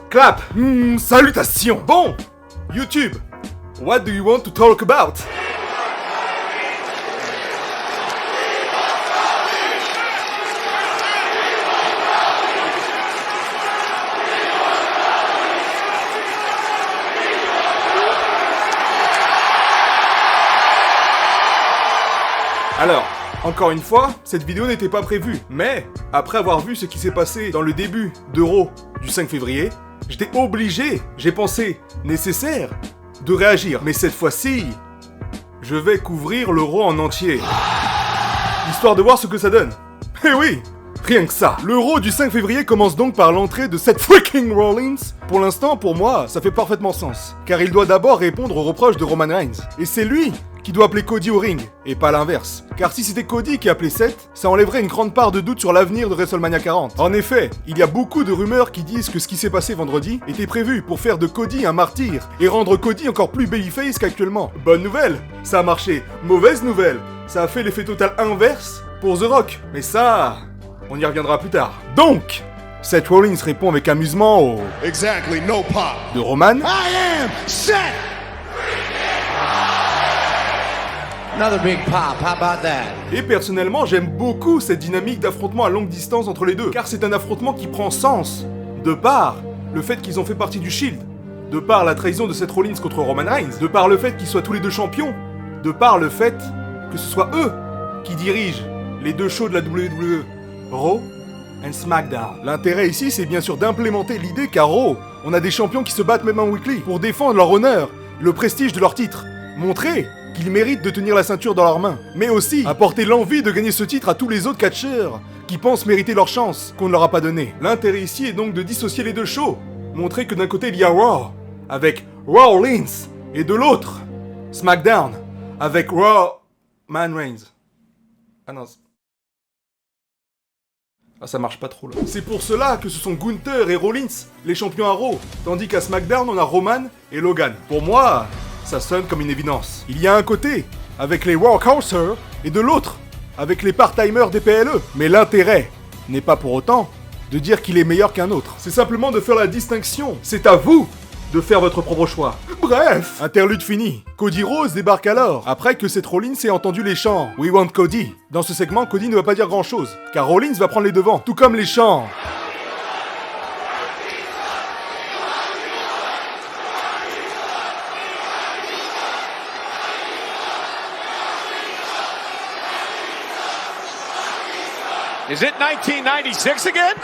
Clap. Salutations. Bon, YouTube, what do you want to talk about? Alors, encore une fois, cette vidéo n'était pas prévue, mais après avoir vu ce qui s'est passé dans le début d'Euro du 5 février, j'étais obligé, j'ai pensé nécessaire, de réagir. Mais cette fois-ci, je vais couvrir l'Euro en entier, histoire de voir ce que ça donne. Eh oui, rien que ça. L'Euro du 5 février commence donc par l'entrée de Seth freaking Rollins. Pour l'instant, pour moi, ça fait parfaitement sens, car il doit d'abord répondre aux reproches de Roman Reigns. Et c'est lui qui doit appeler Cody au ring, et pas l'inverse. Car si c'était Cody qui appelait Seth, ça enlèverait une grande part de doute sur l'avenir de WrestleMania 40. En effet, il y a beaucoup de rumeurs qui disent que ce qui s'est passé vendredi était prévu pour faire de Cody un martyr, et rendre Cody encore plus babyface qu'actuellement. Bonne nouvelle, ça a marché. Mauvaise nouvelle, ça a fait l'effet total inverse pour The Rock. Mais ça, on y reviendra plus tard. Donc, Seth Rollins répond avec amusement au... Exactly, no pop. de Roman. I am Seth. Another big pop, how about that? Et personnellement, j'aime beaucoup cette dynamique d'affrontement à longue distance entre les deux, car c'est un affrontement qui prend sens, de par le fait qu'ils ont fait partie du Shield, de par la trahison de Seth Rollins contre Roman Reigns, de par le fait qu'ils soient tous les deux champions, de par le fait que ce soit eux qui dirigent les deux shows de la WWE, Raw and SmackDown. L'intérêt ici, c'est bien sûr d'implémenter l'idée qu'à Raw, on a des champions qui se battent même en weekly pour défendre leur honneur, le prestige de leur titre, montrer qu'ils méritent de tenir la ceinture dans leurs mains, mais aussi apporter l'envie de gagner ce titre à tous les autres catcheurs qui pensent mériter leur chance, qu'on ne leur a pas donnée. L'intérêt ici est donc de dissocier les deux shows, montrer que d'un côté il y a Raw, avec Rollins, et de l'autre, SmackDown, avec Roman Reigns. Ah non... Ah, ça marche pas trop là. C'est pour cela que ce sont Gunther et Rollins, les champions à Raw, tandis qu'à SmackDown on a Roman et Logan. Pour moi, ça sonne comme une évidence. Il y a un côté, avec les Workhorser, et de l'autre, avec les part-timers des PLE. Mais l'intérêt n'est pas pour autant de dire qu'il est meilleur qu'un autre. C'est simplement de faire la distinction. C'est à vous de faire votre propre choix. Bref, interlude fini. Cody Rhodes débarque alors, après que Seth Rollins ait entendu les chants « We want Cody ». Dans ce segment, Cody ne va pas dire grand-chose, car Rollins va prendre les devants, tout comme les chants « Is it 1996 again?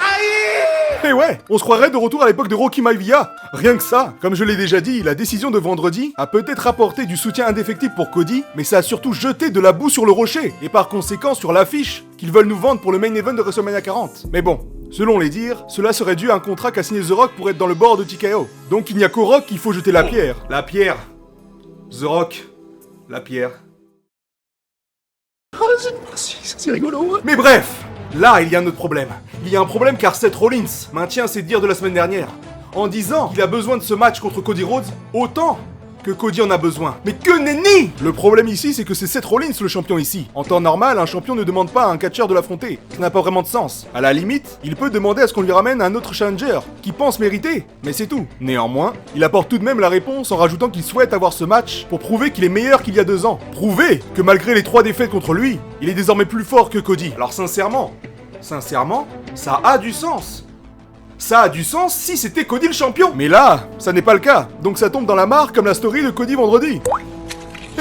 Eh ouais, on se croirait de retour à l'époque de Rocky Maivia. Rien que ça. Comme je l'ai déjà dit, la décision de vendredi a peut-être apporté du soutien indéfectible pour Cody, mais ça a surtout jeté de la boue sur le rocher, et par conséquent sur l'affiche qu'ils veulent nous vendre pour le main event de WrestleMania 40. Mais bon, selon les dires, cela serait dû à un contrat qu'a signé The Rock pour être dans le board de TKO. Donc il n'y a qu'au Rock qu'il faut jeter la pierre. La pierre. The Rock. La pierre. C'est rigolo. Mais bref, là, il y a un autre problème. Il y a un problème car Seth Rollins maintient ses dires de la semaine dernière, en disant qu'il a besoin de ce match contre Cody Rhodes autant que Cody en a besoin. Mais que nenni! Le problème ici, c'est que c'est Seth Rollins le champion ici. En temps normal, un champion ne demande pas à un catcheur de l'affronter. Ça n'a pas vraiment de sens. À la limite, il peut demander à ce qu'on lui ramène un autre challenger, qui pense mériter, mais c'est tout. Néanmoins, il apporte tout de même la réponse en rajoutant qu'il souhaite avoir ce match pour prouver qu'il est meilleur qu'il y a 2 ans. Prouver que malgré les 3 défaites contre lui, il est désormais plus fort que Cody. Alors sincèrement, ça a du sens. Ça a du sens si c'était Cody le champion. Mais là, ça n'est pas le cas. Donc ça tombe dans la mare comme la story de Cody vendredi.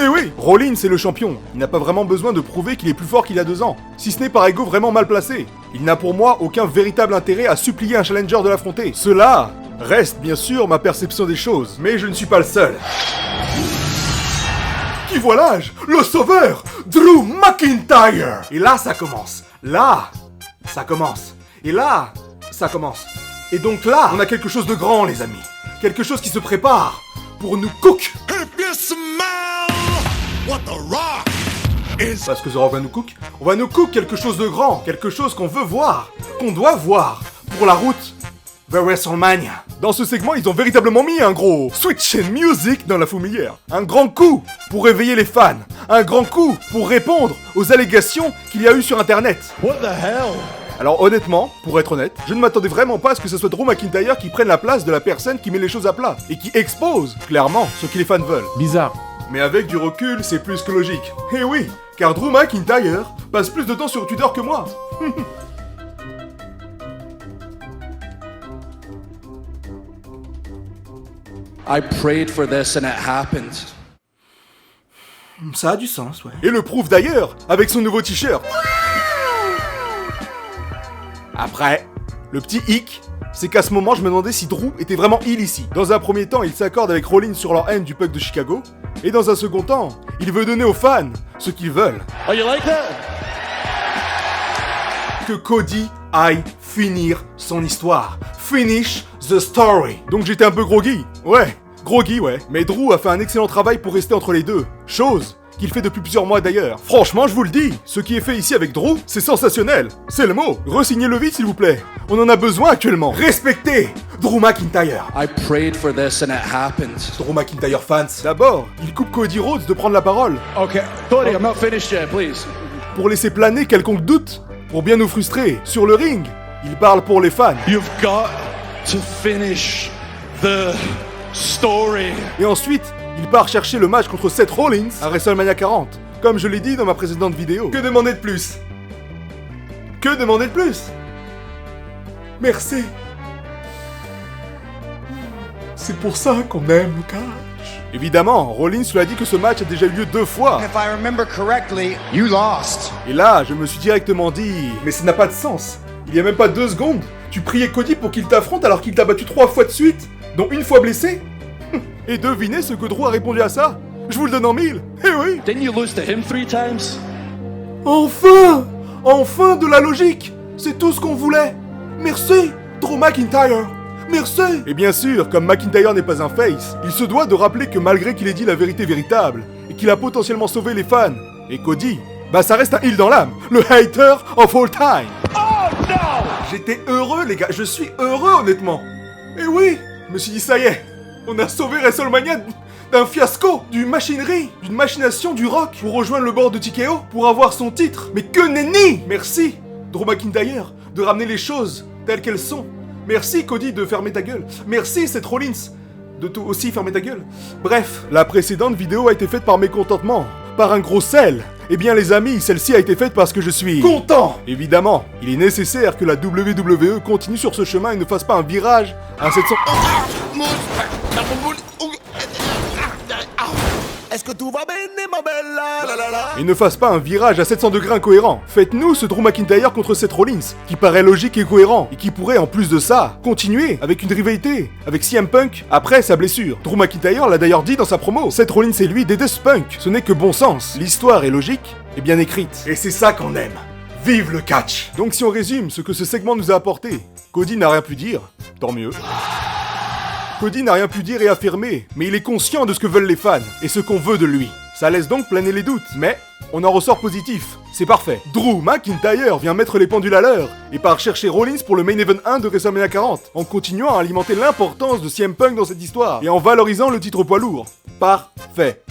Eh oui, Rollins est le champion. Il n'a pas vraiment besoin de prouver qu'il est plus fort qu'il y a 2 ans. Si ce n'est par ego vraiment mal placé. Il n'a pour moi aucun véritable intérêt à supplier un challenger de l'affronter. Cela reste bien sûr ma perception des choses. Mais je ne suis pas le seul. Qui voilà-je? Le sauveur, Drew McIntyre. Et là ça commence. Là, ça commence. Et là, ça commence. Et donc là, on a quelque chose de grand, les amis. Quelque chose qui se prépare pour nous cook. If you smell what the Rock is... Parce que The Rock va nous cook. On va nous cook quelque chose de grand. Quelque chose qu'on veut voir. Qu'on doit voir. Pour la route vers WrestleMania. Dans ce segment, ils ont véritablement mis un gros switch in music dans la fourmilière. Un grand coup pour réveiller les fans. Un grand coup pour répondre aux allégations qu'il y a eu sur Internet. What the hell? Alors honnêtement, pour être honnête, je ne m'attendais vraiment pas à ce que ce soit Drew McIntyre qui prenne la place de la personne qui met les choses à plat et qui expose clairement ce que les fans veulent. Bizarre. Mais avec du recul, c'est plus que logique. Eh oui, car Drew McIntyre passe plus de temps sur Twitter que moi. I prayed for this and it happened. Ça a du sens, ouais. Et le prouve d'ailleurs, avec son nouveau t-shirt. Après, le petit hic, c'est qu'à ce moment, je me demandais si Drew était vraiment heel ici. Dans un premier temps, il s'accorde avec Rollins sur leur haine du Punk de Chicago. Et dans un second temps, il veut donner aux fans ce qu'ils veulent. Oh, you like that? Que Cody aille finir son histoire. Finish the story. Donc j'étais un peu groggy. Ouais, groggy, ouais. Mais Drew a fait un excellent travail pour rester entre les deux. Chose qu'il fait depuis plusieurs mois d'ailleurs. Franchement, je vous le dis, ce qui est fait ici avec Drew, c'est sensationnel. C'est le mot. Resignez-le vite, s'il vous plaît. On en a besoin actuellement. Respectez Drew McIntyre. I prayed for this and it happened. Drew McIntyre fans. D'abord, il coupe Cody Rhodes de prendre la parole. Okay, Cody, I'm not finished yet, please. Pour laisser planer quelconque doute, pour bien nous frustrer. Sur le ring, il parle pour les fans. You've got to finish the story. Et ensuite, il part chercher le match contre Seth Rollins à WrestleMania 40. Comme je l'ai dit dans ma précédente vidéo. Que demander de plus? Que demander de plus? Merci. C'est pour ça qu'on aime le catch. Évidemment, Rollins lui a dit que ce match a déjà eu lieu 2 fois. If I remember correctly, you lost. Et là, je me suis directement dit, mais ça n'a pas de sens. Il y a même pas 2 secondes. Tu priais Cody pour qu'il t'affronte alors qu'il t'a battu 3 fois de suite, dont 1 fois blessé. Et devinez ce que Drew a répondu à ça? Je vous le donne en 1000. Eh oui. Didn't you lose to him 3 times? Enfin! Enfin de la logique! C'est tout ce qu'on voulait! Merci, Drew McIntyre! Merci! Et bien sûr, comme McIntyre n'est pas un face, il se doit de rappeler que malgré qu'il ait dit la vérité véritable, et qu'il a potentiellement sauvé les fans, et Cody, bah ça reste un heel dans l'âme, le hater of all time! Oh no! J'étais heureux les gars, je suis heureux honnêtement! Et oui! Je me suis dit ça y est, on a sauvé WrestleMania d'un fiasco, d'une machinerie, d'une machination du rock pour rejoindre le bord de TKO pour avoir son titre. Mais que nenni! Merci, Drew McIntyre, de ramener les choses telles qu'elles sont. Merci, Cody, de fermer ta gueule. Merci, Seth Rollins, de aussi fermer ta gueule. Bref, la précédente vidéo a été faite par mécontentement, par un gros sel. Eh bien les amis, celle-ci a été faite parce que je suis content. Évidemment, il est nécessaire que la WWE continue sur ce chemin et ne fasse pas un virage à 700... Est-ce que tout va bien, ma bella? La, la, la. Et ne fasse pas un virage à 700 degrés incohérent. Faites-nous ce Drew McIntyre contre Seth Rollins, qui paraît logique et cohérent, et qui pourrait en plus de ça, continuer avec une rivalité avec CM Punk après sa blessure. Drew McIntyre l'a d'ailleurs dit dans sa promo, Seth Rollins et lui détestent Punk. Ce n'est que bon sens. L'histoire est logique et bien écrite. Et c'est ça qu'on aime. Vive le catch! Donc si on résume ce que ce segment nous a apporté, Cody n'a rien pu dire, tant mieux. Cody n'a rien pu dire et affirmer, mais il est conscient de ce que veulent les fans, et ce qu'on veut de lui. Ça laisse donc planer les doutes, mais on en ressort positif. C'est parfait. Drew McIntyre vient mettre les pendules à l'heure, et part chercher Rollins pour le Main Event 1 de WrestleMania 40, en continuant à alimenter l'importance de CM Punk dans cette histoire, et en valorisant le titre poids lourd. Parfait.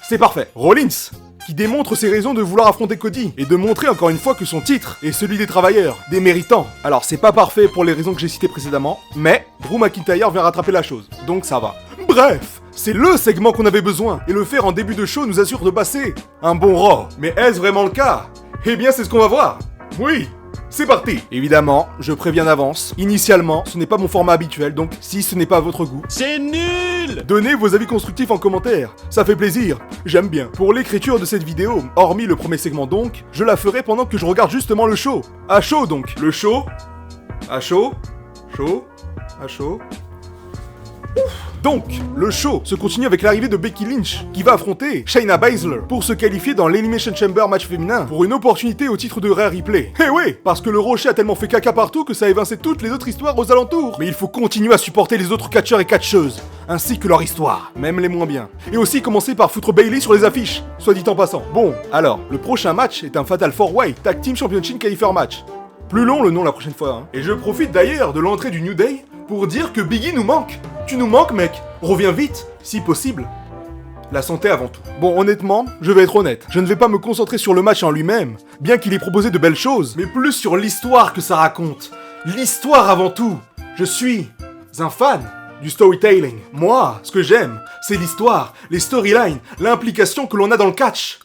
C'est parfait. Rollins, qui démontre ses raisons de vouloir affronter Cody, et de montrer encore une fois que son titre est celui des travailleurs, des méritants. Alors c'est pas parfait pour les raisons que j'ai citées précédemment, mais Drew McIntyre vient rattraper la chose, donc ça va. Bref, c'est le segment qu'on avait besoin, et le faire en début de show nous assure de passer un bon Raw. Mais est-ce vraiment le cas? Eh bien c'est ce qu'on va voir. Oui, c'est parti. Évidemment, je préviens d'avance, initialement, ce n'est pas mon format habituel, donc si ce n'est pas à votre goût... C'est nul! Donnez vos avis constructifs en commentaire, ça fait plaisir, j'aime bien. Pour l'écriture de cette vidéo, hormis le premier segment donc, je la ferai pendant que je regarde justement le show. À chaud donc. Le show. À chaud. Chaud. À chaud. Donc, le show se continue avec l'arrivée de Becky Lynch, qui va affronter Shayna Baszler pour se qualifier dans l'Elimination Chamber match féminin pour une opportunité au titre de Rhea Ripley. Eh oui, parce que le rocher a tellement fait caca partout que ça a évincé toutes les autres histoires aux alentours. Mais il faut continuer à supporter les autres catcheurs et catcheuses, ainsi que leur histoire, même les moins bien. Et aussi commencer par foutre Bayley sur les affiches, soit dit en passant. Bon, alors, le prochain match est un Fatal 4-Way Tag Team Championship Qualifier Match. Plus long le nom la prochaine fois, hein. Et je profite d'ailleurs de l'entrée du New Day pour dire que Biggie nous manque. Tu nous manques, mec. Reviens vite, si possible. la santé avant tout. Bon, honnêtement, je vais être honnête, je ne vais pas me concentrer sur le match en lui-même, bien qu'il ait proposé de belles choses, mais plus sur l'histoire que ça raconte. L'histoire avant tout. Je suis un fan du storytelling. Moi, ce que j'aime, c'est l'histoire, les storylines, l'implication que l'on a dans le catch.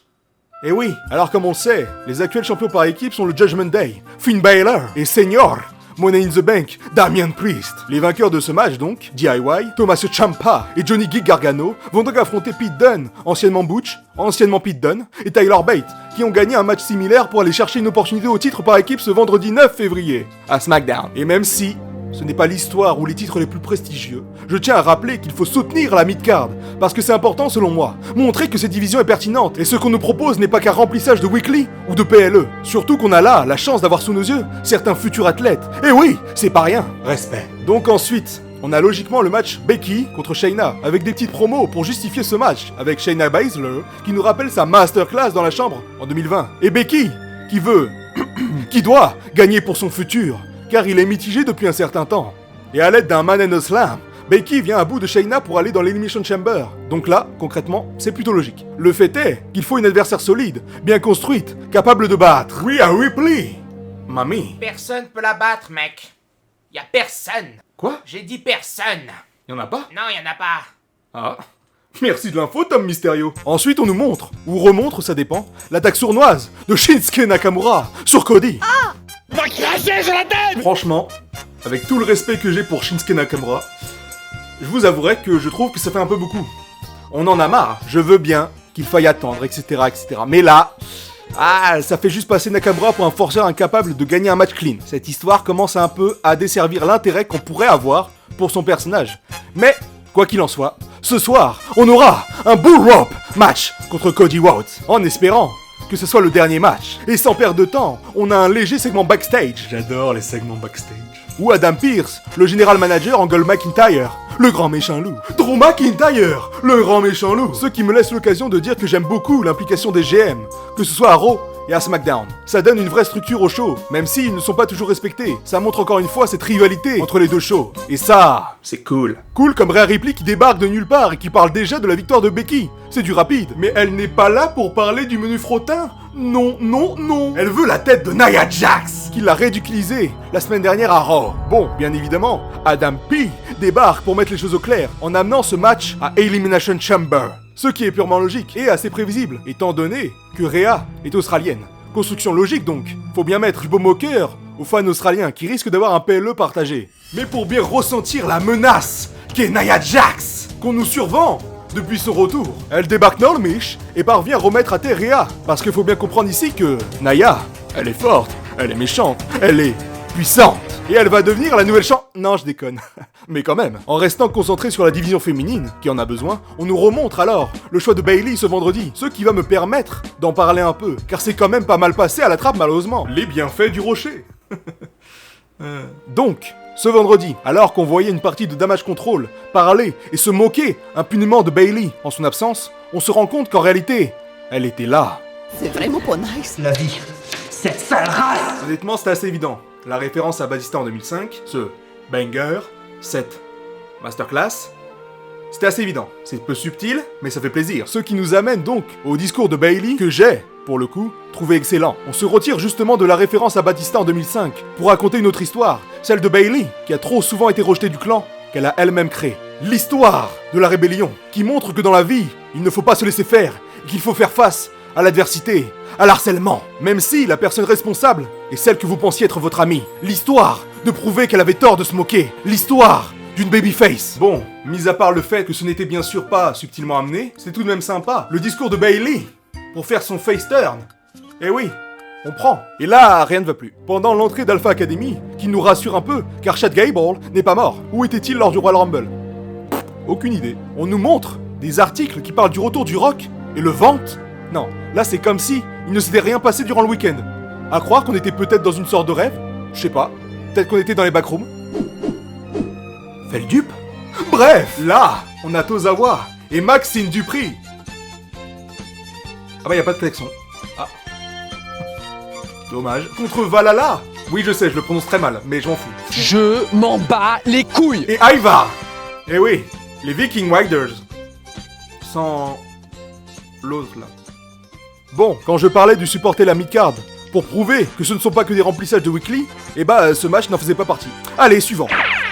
Et oui, alors comme on le sait, les actuels champions par équipe sont le Judgment Day, Finn Balor et Senior, Money in the Bank, Damian Priest. Les vainqueurs de ce match donc, DIY, Tommaso Ciampa et Johnny Gargano, vont donc affronter Pete Dunne, anciennement Butch, anciennement Pete Dunne, et Tyler Bate, qui ont gagné un match similaire pour aller chercher une opportunité au titre par équipe ce vendredi 9 février, à SmackDown. Et même si ce n'est pas l'histoire ou les titres les plus prestigieux, je tiens à rappeler qu'il faut soutenir la mid-card, parce que c'est important selon moi, montrer que cette division est pertinente, et ce qu'on nous propose n'est pas qu'un remplissage de weekly ou de PLE. Surtout qu'on a là la chance d'avoir sous nos yeux certains futurs athlètes. Et oui, c'est pas rien. Respect. Donc ensuite, on a logiquement le match Becky contre Shayna, avec des petites promos pour justifier ce match, avec Shayna Baszler, qui nous rappelle sa masterclass dans la chambre en 2020. Et Becky, qui veut, qui doit gagner pour son futur, car il est mitigé depuis un certain temps. Et à l'aide d'un Man and a Slam, Becky vient à bout de Shayna pour aller dans l'Elimination Chamber. Donc là, concrètement, c'est plutôt logique. Le fait est qu'il faut une adversaire solide, bien construite, capable de battre. Oui, à Ripley. Mamie. Personne peut la battre, mec. Y a personne. Quoi? J'ai dit personne. Y'en a pas? Non, y en a pas. Ah. Merci de l'info, Tom Mysterio. Ensuite, on nous montre, ou remontre, ça dépend, l'attaque sournoise de Shinsuke Nakamura sur Cody. Ah! Va cracher sur la tête! Franchement, avec tout le respect que j'ai pour Shinsuke Nakamura, je vous avouerai que je trouve que ça fait un peu beaucoup. On en a marre. Je veux bien qu'il faille attendre, etc., etc. Mais là, ça fait juste passer Nakamura pour un forceur incapable de gagner un match clean. Cette histoire commence un peu à desservir l'intérêt qu'on pourrait avoir pour son personnage. Mais, quoi qu'il en soit, ce soir, on aura un bull rope match contre Cody Rhodes, en espérant que ce soit le dernier match. Et sans perdre de temps, on a un léger segment backstage. J'adore les segments backstage. Où Adam Pearce, le général manager, engueule McIntyre, le grand méchant loup. Drew McIntyre, le grand méchant loup. Ce qui me laisse l'occasion de dire que j'aime beaucoup l'implication des GM, que ce soit à Raw et à SmackDown. Ça donne une vraie structure au show, même s'ils ne sont pas toujours respectés. Ça montre encore une fois cette rivalité entre les deux shows. Et ça, c'est cool. Cool comme Rhea Ripley qui débarque de nulle part et qui parle déjà de la victoire de Becky. C'est du rapide. Mais elle n'est pas là pour parler du menu frottin. Non, non, non. Elle veut la tête de Nia Jax, qui l'a ridiculisée la semaine dernière à Raw. Bon, bien évidemment, Adam P débarque pour mettre les choses au clair en amenant ce match à Elimination Chamber. Ce qui est purement logique et assez prévisible, étant donné que Rhea est australienne. Construction logique donc. Faut bien mettre du beau moqueur aux fans australiens qui risquent d'avoir un PLE partagé. Mais pour bien ressentir la menace qu'est Nia Jax, qu'on nous survend depuis son retour, elle débarque dans le Mish et parvient à remettre à terre Rhea. Parce qu'il faut bien comprendre ici que Nia, elle est forte, elle est méchante, elle est puissante. Et elle va devenir la nouvelle Non, je déconne. Mais quand même, en restant concentré sur la division féminine, qui en a besoin, on nous remontre alors le choix de Bayley ce vendredi, ce qui va me permettre d'en parler un peu, car c'est quand même pas mal passé à la trappe malheureusement. Les bienfaits du rocher. Donc, ce vendredi, alors qu'on voyait une partie de Damage Control parler et se moquer impunément de Bayley en son absence, on se rend compte qu'en réalité, elle était là. C'est vraiment pas nice. La vie, cette sale race. Honnêtement, c'était assez évident. La référence à Batista en 2005, ce banger, cette masterclass, c'était assez évident. C'est peu subtil, mais ça fait plaisir. Ce qui nous amène donc au discours de Bayley que j'ai, pour le coup, trouvé excellent. On se retire justement de la référence à Batista en 2005 pour raconter une autre histoire, celle de Bayley, qui a trop souvent été rejetée du clan qu'elle a elle-même créé. L'histoire de la rébellion, qui montre que dans la vie, il ne faut pas se laisser faire, et qu'il faut faire face à l'adversité, à l'harcèlement, même si la personne responsable est celle que vous pensiez être votre amie. L'histoire de prouver qu'elle avait tort de se moquer. L'histoire d'une babyface. Bon, mis à part le fait que ce n'était bien sûr pas subtilement amené, c'est tout de même sympa. Le discours de Bayley pour faire son face turn. Eh oui, on prend. Et là, rien ne va plus. Pendant l'entrée d'Alpha Academy, qui nous rassure un peu, car Chad Gable n'est pas mort. Où était-il lors du Royal Rumble? Aucune idée. On nous montre des articles qui parlent du retour du Rock et le vantent. Non, là c'est comme si il ne s'était rien passé durant le week-end. À croire qu'on était peut-être dans une sorte de rêve. Je sais pas. Peut-être qu'on était dans les backrooms. Fait le dupe. Bref, là, on a Tozawa et Maxime Dupri. Ah bah y a pas de klaxon. Ah. Dommage. Contre Valhalla. Oui, je sais, je le prononce très mal, mais je m'en fous. Je m'en bats les couilles. Et Ivar. Eh oui, les Viking Riders. Sans l'autre là. Bon, quand je parlais de supporter la mid-card pour prouver que ce ne sont pas que des remplissages de weekly, eh bah ce match n'en faisait pas partie. Allez, suivant.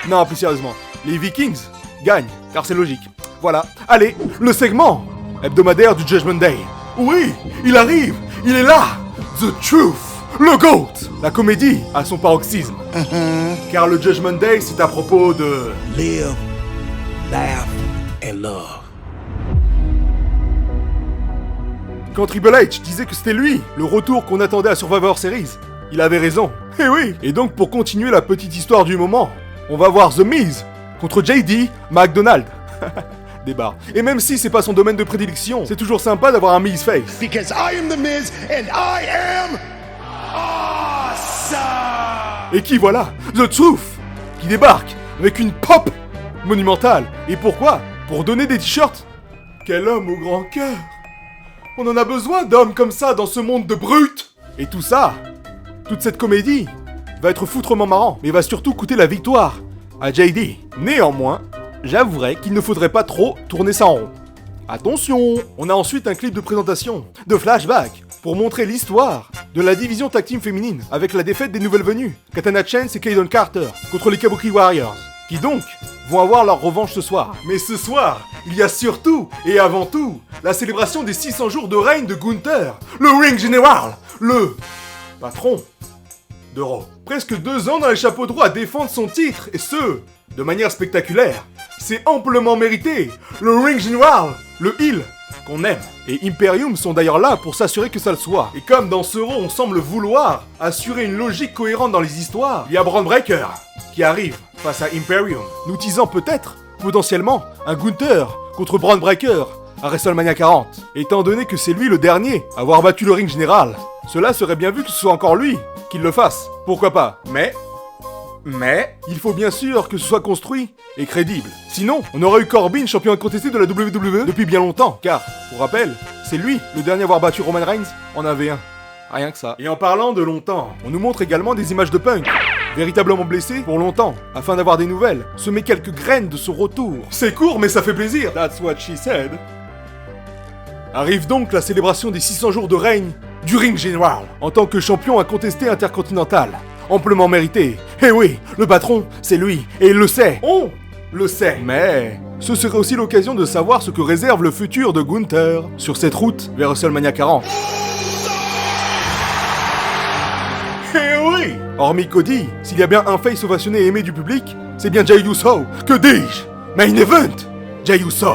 Non, plus sérieusement, les Vikings gagnent, car c'est logique. Voilà, allez, le segment hebdomadaire du Judgment Day. Oui, il arrive, il est là, The Truth, le GOAT. La comédie à son paroxysme. Car le Judgment Day, c'est à propos de... Live, laugh, and love. Quand Triple H disait que c'était lui, le retour qu'on attendait à Survivor Series, il avait raison. Eh oui. Et donc pour continuer la petite histoire du moment, on va voir The Miz contre JD McDonald. Débat. Et même si c'est pas son domaine de prédilection, c'est toujours sympa d'avoir un Miz face. Because I am the Miz and I am awesome! Et qui voilà, The Truth, qui débarque avec une pop monumentale. Et pourquoi? Pour donner des t-shirts. Quel homme au grand cœur. On en a besoin d'hommes comme ça dans ce monde de brutes. Et tout ça, toute cette comédie, va être foutrement marrant, mais va surtout coûter la victoire à JD. Néanmoins, j'avouerai qu'il ne faudrait pas trop tourner ça en rond. Attention. On a ensuite un clip de présentation, de flashback, pour montrer l'histoire de la division tag team féminine, avec la défaite des nouvelles venues, Katana Chance et Kaden Carter, contre les Kabuki Warriors, qui donc vont avoir leur revanche ce soir. Mais ce soir, il y a surtout, et avant tout, la célébration des 600 jours de règne de Gunther, le Ring General, le patron de Raw. Presque 2 ans dans les chapeaux de roue à défendre son titre, et ce, de manière spectaculaire. C'est amplement mérité, le Ring General, le heel qu'on aime. Et Imperium sont d'ailleurs là pour s'assurer que ça le soit. Et comme dans ce Raw, on semble vouloir assurer une logique cohérente dans les histoires, il y a Braun Breaker qui arrive face à Imperium, nous teasant peut-être, potentiellement, un Gunther contre Braun Breaker à WrestleMania 40. Étant donné que c'est lui le dernier à avoir battu le Ring Général, cela serait bien vu que ce soit encore lui qui le fasse. Pourquoi pas? Mais, il faut bien sûr que ce soit construit et crédible. Sinon, on aurait eu Corbin, champion incontesté de la WWE depuis bien longtemps. Car, pour rappel, c'est lui le dernier à avoir battu Roman Reigns en AV1. Rien que ça. Et en parlant de longtemps, on nous montre également des images de Punk, véritablement blessé pour longtemps, afin d'avoir des nouvelles, semer quelques graines de son retour. C'est court mais ça fait plaisir. That's what she said. Arrive donc la célébration des 600 jours de règne du Ring General, en tant que champion incontesté intercontinental. Amplement mérité. Eh oui, le patron, c'est lui, et il le sait. On le sait. Mais ce serait aussi l'occasion de savoir ce que réserve le futur de Gunther sur cette route vers WrestleMania 40. Eh oui! Hormis Cody, s'il y a bien un face ovationné et aimé du public, c'est bien Jey Uso. Que dis-je? Main event! Jey Uso.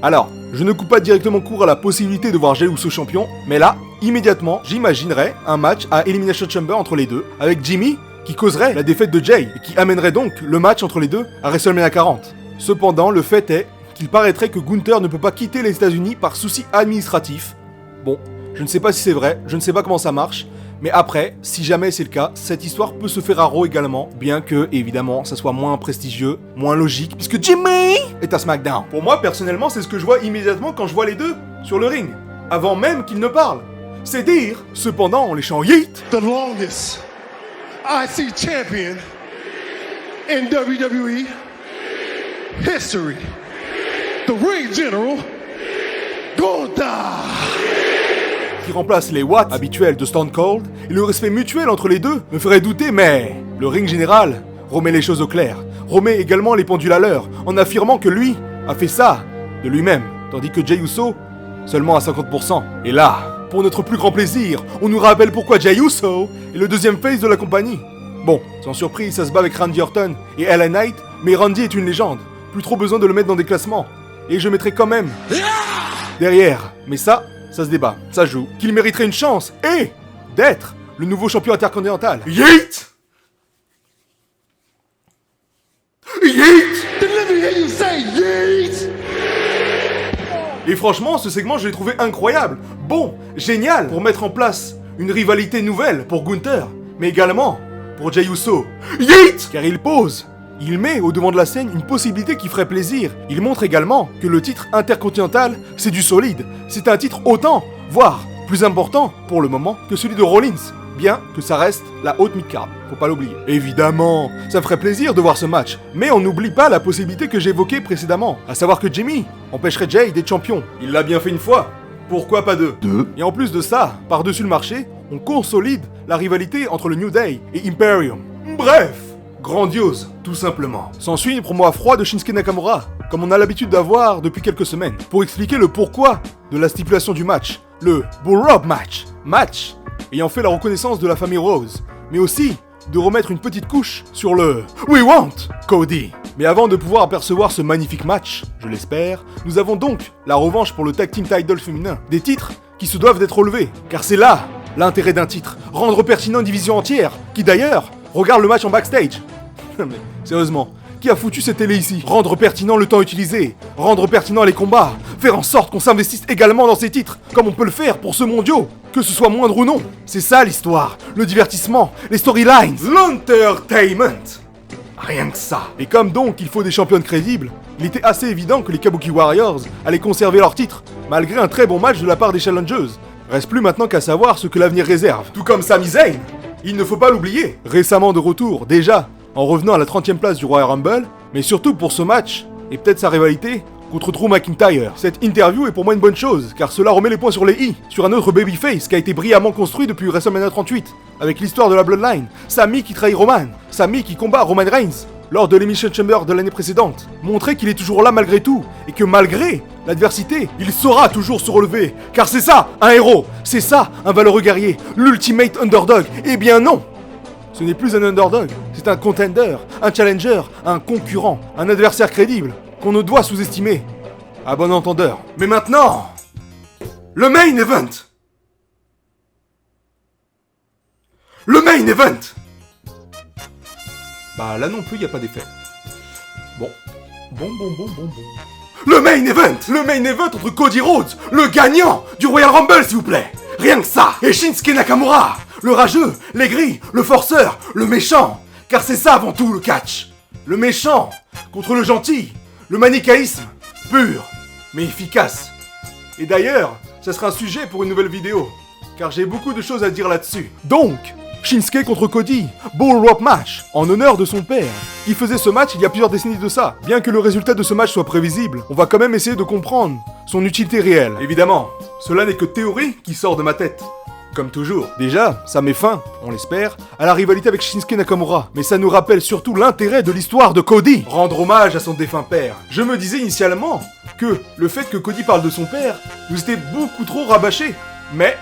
Alors, je ne coupe pas directement court à la possibilité de voir Jey Uso champion, mais là, immédiatement, j'imaginerais un match à Elimination Chamber entre les deux, avec Jimmy qui causerait la défaite de Jey, et qui amènerait donc le match entre les deux à WrestleMania 40. Cependant, le fait est qu'il paraîtrait que Gunther ne peut pas quitter les États-Unis par souci administratif. Bon, je ne sais pas si c'est vrai, je ne sais pas comment ça marche, mais après, si jamais c'est le cas, cette histoire peut se faire à Raw également, bien que, évidemment, ça soit moins prestigieux, moins logique, puisque Jimmy est à SmackDown. Pour moi, personnellement, c'est ce que je vois immédiatement quand je vois les deux sur le ring, avant même qu'ils ne parlent. C'est dire, cependant, les chants Yeet. The longest IC champion in WWE history. The Ring General, Gunther. Qui remplace les watts habituels de Stone Cold, et le respect mutuel entre les deux me ferait douter, mais le Ring Général remet les choses au clair, remet également les pendules à l'heure, en affirmant que lui a fait ça de lui-même, tandis que Jey Uso, seulement à 50%. Et là, pour notre plus grand plaisir, on nous rappelle pourquoi Jey Uso est le deuxième face de la compagnie. Bon, sans surprise, ça se bat avec Randy Orton et LA Knight, mais Randy est une légende, plus trop besoin de le mettre dans des classements, et je mettrai quand même derrière, mais ça se débat, ça joue, qu'il mériterait une chance, et d'être le nouveau champion intercontinental. Yeet! Yeet! Let me hear you say yeet! Et franchement, ce segment, je l'ai trouvé incroyable, bon, génial, pour mettre en place une rivalité nouvelle pour Gunther, mais également pour Jey Uso. Yeet! Car il pose, il met au devant de la scène une possibilité qui ferait plaisir. Il montre également que le titre intercontinental, c'est du solide. C'est un titre autant, voire plus important pour le moment que celui de Rollins. Bien que ça reste la haute mid-card, faut pas l'oublier. Évidemment, ça ferait plaisir de voir ce match, mais on n'oublie pas la possibilité que j'évoquais précédemment, à savoir que Jimmy empêcherait Jey d'être champion. Il l'a bien fait une fois, Pourquoi pas deux? Et en plus de ça, par-dessus le marché, on consolide la rivalité entre le New Day et Imperium. Bref, grandiose, tout simplement. S'ensuit une promo à froid de Shinsuke Nakamura, comme on a l'habitude d'avoir depuis quelques semaines, pour expliquer le pourquoi de la stipulation du match, le Bull Rope Match. Match ayant fait la reconnaissance de la famille Rose, mais aussi de remettre une petite couche sur le We Want Cody. Mais avant de pouvoir apercevoir ce magnifique match, je l'espère, nous avons donc la revanche pour le Tag Team Title féminin. Des titres qui se doivent d'être relevés, car c'est là l'intérêt d'un titre, rendre pertinent une division entière, qui d'ailleurs regarde le match en backstage. Mais sérieusement, qui a foutu cette télé ici? Rendre pertinent le temps utilisé, rendre pertinent les combats, faire en sorte qu'on s'investisse également dans ces titres, comme on peut le faire pour ceux mondiaux, que ce soit moindre ou non. C'est ça l'histoire, le divertissement, les storylines, l'entertainment. Rien que ça. Et comme donc il faut des championnes crédibles, il était assez évident que les Kabuki Warriors allaient conserver leur titre, malgré un très bon match de la part des challengeuses. Reste plus maintenant qu'à savoir ce que l'avenir réserve. Tout comme Sami Zayn, il ne faut pas l'oublier. Récemment de retour, déjà, en revenant à la 30e place du Royal Rumble, mais surtout pour ce match, et peut-être sa rivalité, contre Drew McIntyre. Cette interview est pour moi une bonne chose, car cela remet les points sur les i, sur un autre babyface qui a été brillamment construit depuis WrestleMania 38, avec l'histoire de la Bloodline, Sami qui trahit Roman, Sami qui combat Roman Reigns, lors de l'Elimination Chamber de l'année précédente. Montrer qu'il est toujours là malgré tout, et que malgré l'adversité, il saura toujours se relever, car c'est ça, un héros, c'est ça, un valeureux guerrier, l'ultimate underdog. Eh bien non! Ce n'est plus un underdog, c'est un contender, un challenger, un concurrent, un adversaire crédible, qu'on ne doit sous-estimer. À bon entendeur. Mais maintenant, le main event. Le main event. Bah là non plus, y a pas d'effet. Bon. Le main event. Le main event entre Cody Rhodes, le gagnant du Royal Rumble, s'il vous plaît. Rien que ça. Et Shinsuke Nakamura, le rageux, l'aigri, le forceur, le méchant. Car c'est ça avant tout le catch. Le méchant contre le gentil. Le manichéisme, pur, mais efficace. Et d'ailleurs, ça sera un sujet pour une nouvelle vidéo, car j'ai beaucoup de choses à dire là-dessus. Donc, Shinsuke contre Cody, Bull Rope Match, en honneur de son père. Il faisait ce match il y a plusieurs décennies de ça. Bien que le résultat de ce match soit prévisible, on va quand même essayer de comprendre son utilité réelle. Évidemment, cela n'est que théorie qui sort de ma tête. Comme toujours. Déjà, ça met fin, on l'espère, à la rivalité avec Shinsuke Nakamura. Mais ça nous rappelle surtout l'intérêt de l'histoire de Cody. Rendre hommage à son défunt père. Je me disais initialement que le fait que Cody parle de son père nous était beaucoup trop rabâché. Mais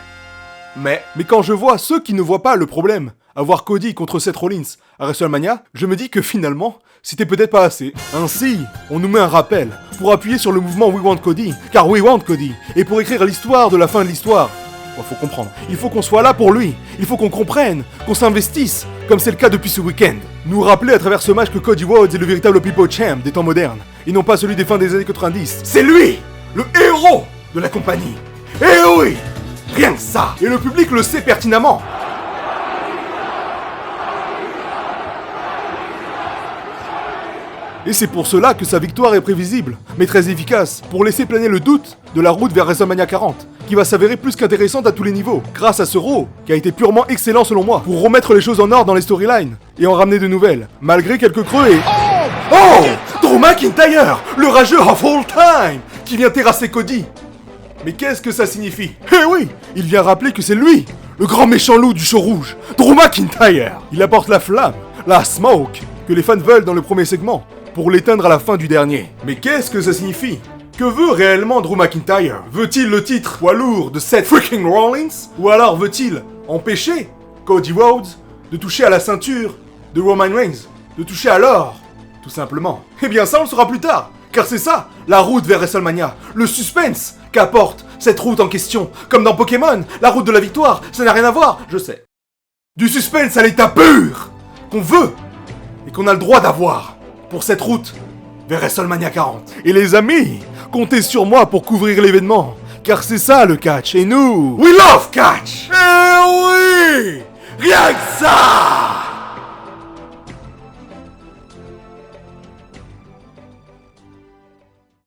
quand je vois ceux qui ne voient pas le problème à voir Cody contre Seth Rollins à WrestleMania, je me dis que finalement, c'était peut-être pas assez. Ainsi, on nous met un rappel pour appuyer sur le mouvement We Want Cody, car We Want Cody, et pour écrire l'histoire de la fin de l'histoire. Faut comprendre. Il faut qu'on soit là pour lui. Il faut qu'on comprenne, qu'on s'investisse, comme c'est le cas depuis ce week-end. Nous rappeler à travers ce match que Cody Rhodes est le véritable People Champ des temps modernes, et non pas celui des fins des années 90. C'est lui, le héros de la compagnie. Eh oui, rien que ça. Et le public le sait pertinemment. Et c'est pour cela que sa victoire est prévisible, mais très efficace, pour laisser planer le doute de la route vers WrestleMania 40, qui va s'avérer plus qu'intéressante à tous les niveaux, grâce à ce Raw, qui a été purement excellent selon moi, pour remettre les choses en ordre dans les storylines, et en ramener de nouvelles, malgré quelques creux et... Oh, Drew McIntyre, le rageux of all time, qui vient terrasser Cody. Mais qu'est-ce que ça signifie? Eh oui, il vient rappeler que c'est lui, le grand méchant loup du show rouge, Drew McIntyre. Il apporte la flamme, la smoke, que les fans veulent dans le premier segment, pour l'éteindre à la fin du dernier. Mais qu'est-ce que ça signifie? Que veut réellement Drew McIntyre? Veut-il le titre poids lourd de Seth freaking Rollins? Ou alors veut-il empêcher Cody Rhodes de toucher à la ceinture de Roman Reigns? De toucher à l'or, tout simplement. Eh bien ça on le saura plus tard, car c'est ça, la route vers WrestleMania, le suspense qu'apporte cette route en question. Comme dans Pokémon, la route de la victoire, ça n'a rien à voir, je sais. Du suspense à l'état pur, qu'on veut, et qu'on a le droit d'avoir, pour cette route vers WrestleMania 40. Et les amis, comptez sur moi pour couvrir l'événement, car c'est ça le catch, et nous... We love catch!